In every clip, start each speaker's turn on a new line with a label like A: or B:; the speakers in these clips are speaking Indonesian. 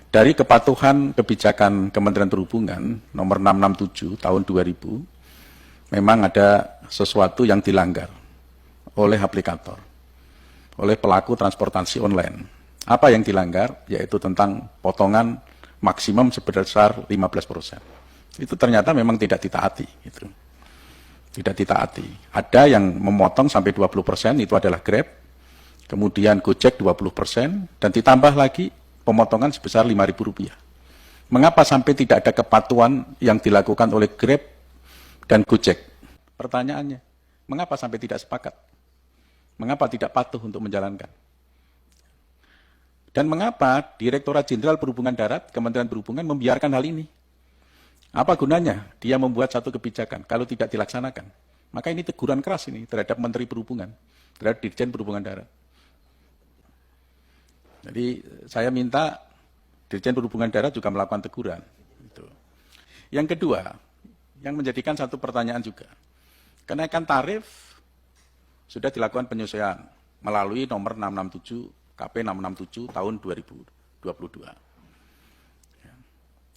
A: Dari kepatuhan kebijakan Kementerian Perhubungan nomor 667 tahun 2000, memang ada sesuatu yang dilanggar oleh aplikator, oleh pelaku transportasi online. Apa yang dilanggar? Yaitu tentang potongan maksimum sebesar 15%. Itu ternyata memang tidak ditaati. Gitu. Tidak ditaati. Ada yang memotong sampai 20%, itu adalah Grab, kemudian Gojek 20%, dan ditambah lagi pemotongan sebesar Rp5.000. Mengapa sampai tidak ada kepatuhan yang dilakukan oleh Grab dan Gojek? Pertanyaannya, mengapa sampai tidak sepakat? Mengapa tidak patuh untuk menjalankan? Dan mengapa Direktorat Jenderal Perhubungan Darat, Kementerian Perhubungan membiarkan hal ini? Apa gunanya dia membuat satu kebijakan kalau tidak dilaksanakan? Maka ini teguran keras ini terhadap Menteri Perhubungan, terhadap Dirjen Perhubungan Darat. Jadi saya minta Dirjen Perhubungan Darat juga melakukan teguran. Yang kedua, yang menjadikan satu pertanyaan juga, kenaikan tarif sudah dilakukan penyesuaian melalui nomor 667 KP 667 tahun 2022.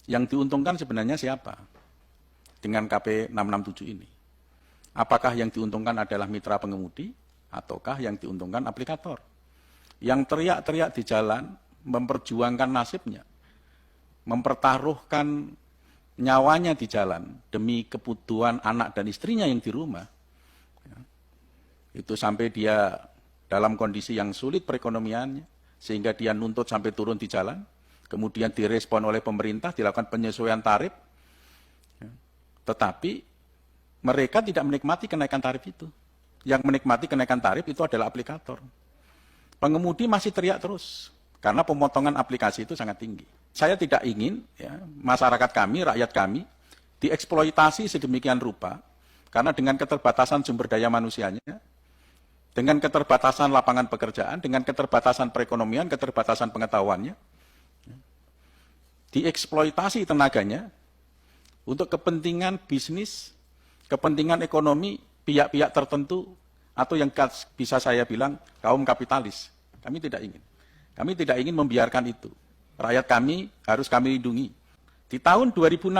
A: Yang diuntungkan sebenarnya siapa dengan KP 667 ini? Apakah yang diuntungkan adalah mitra pengemudi ataukah yang diuntungkan aplikator? Yang teriak-teriak di jalan, memperjuangkan nasibnya, mempertaruhkan nyawanya di jalan demi kebutuhan anak dan istrinya yang di rumah, itu sampai dia dalam kondisi yang sulit perekonomiannya, sehingga dia nuntut sampai turun di jalan, kemudian direspon oleh pemerintah, dilakukan penyesuaian tarif, tetapi mereka tidak menikmati kenaikan tarif itu. Yang menikmati kenaikan tarif itu adalah aplikator. Pengemudi masih teriak terus, karena pemotongan aplikasi itu sangat tinggi. Saya tidak ingin masyarakat kami, rakyat kami, dieksploitasi sedemikian rupa, karena dengan keterbatasan sumber daya manusianya, dengan keterbatasan lapangan pekerjaan, dengan keterbatasan perekonomian, keterbatasan pengetahuannya, dieksploitasi tenaganya untuk kepentingan bisnis, kepentingan ekonomi pihak-pihak tertentu, atau yang bisa saya bilang kaum kapitalis. Kami tidak ingin. Kami tidak ingin membiarkan itu. Rakyat kami harus kami lindungi. Di tahun 2016,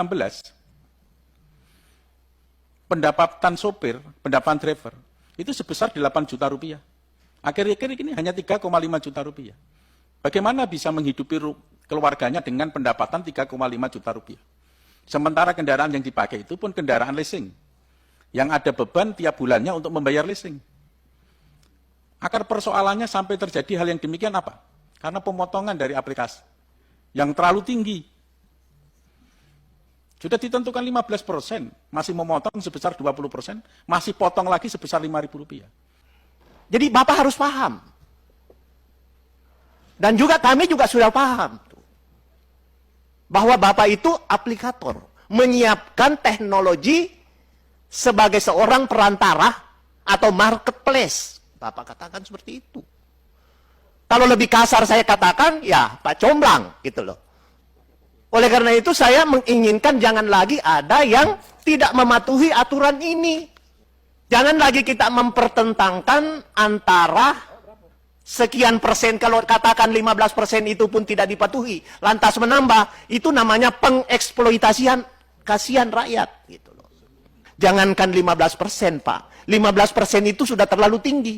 A: pendapatan sopir, pendapatan driver, itu sebesar 8 juta rupiah. Akhir-akhir ini hanya 3,5 juta rupiah. Bagaimana bisa menghidupi keluarganya dengan pendapatan 3,5 juta rupiah? Sementara kendaraan yang dipakai itu pun kendaraan leasing, yang ada beban tiap bulannya untuk membayar leasing. Akar persoalannya sampai terjadi hal yang demikian apa? Karena pemotongan dari aplikasi yang terlalu tinggi. Sudah ditentukan 15%, masih memotong sebesar 20%, masih potong lagi sebesar Rp5.000.
B: Jadi Bapak harus paham. Dan juga kami juga sudah paham. Bahwa Bapak itu aplikator. Menyiapkan teknologi sebagai seorang perantara atau marketplace. Bapak katakan seperti itu. Kalau lebih kasar saya katakan, ya Pak Comblang gitu loh. Oleh karena itu saya menginginkan jangan lagi ada yang tidak mematuhi aturan ini. Jangan lagi kita mempertentangkan antara sekian persen, kalau katakan 15% itu pun tidak dipatuhi, lantas menambah, itu namanya pengeksploitasian, kasihan rakyat. Gitu loh. Jangankan 15% Pak, 15% itu sudah terlalu tinggi.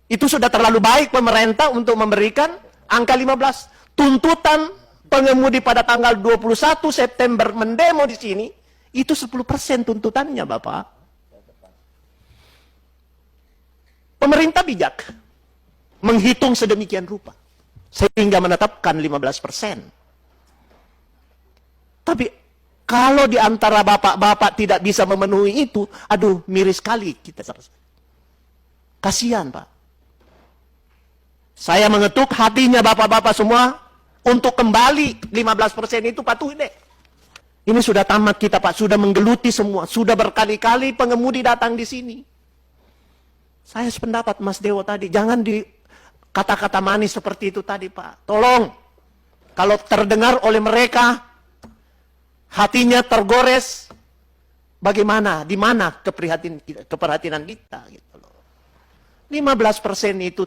B: Itu sudah terlalu baik pemerintah untuk memberikan angka 15. Tuntutan pengemudi pada tanggal 21 September mendemo di sini, itu 10% tuntutannya Bapak. Pemerintah bijak, menghitung sedemikian rupa, sehingga menetapkan 15%. Tapi, kalau di antara bapak-bapak tidak bisa memenuhi itu, aduh miris sekali kita. Kasihan Pak. Saya mengetuk hatinya bapak-bapak semua, untuk kembali 15% itu patuhi deh. Ini sudah tamat kita Pak, sudah menggeluti semua, sudah berkali-kali pengemudi datang di sini. Saya sependapat Mas Dewo tadi, jangan di kata-kata manis seperti itu tadi Pak. Tolong, kalau terdengar oleh mereka, hatinya tergores, bagaimana, di mana keprihatinan kita gitu loh. 15% itu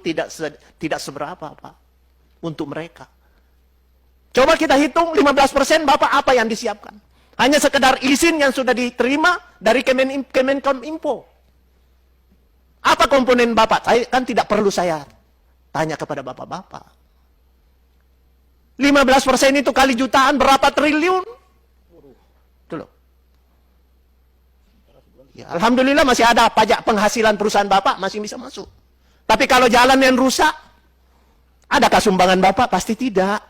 B: tidak seberapa Pak untuk mereka. Coba kita hitung 15% Bapak apa yang disiapkan. Hanya sekedar izin yang sudah diterima dari Kemenkominfo. Apa komponen Bapak? Saya kan tidak perlu saya tanya kepada Bapak-Bapak. 15% itu kali jutaan berapa triliun? Itu loh. Ya, alhamdulillah masih ada pajak penghasilan perusahaan Bapak masih bisa masuk. Tapi kalau jalan yang rusak, adakah sumbangan Bapak? Pasti tidak.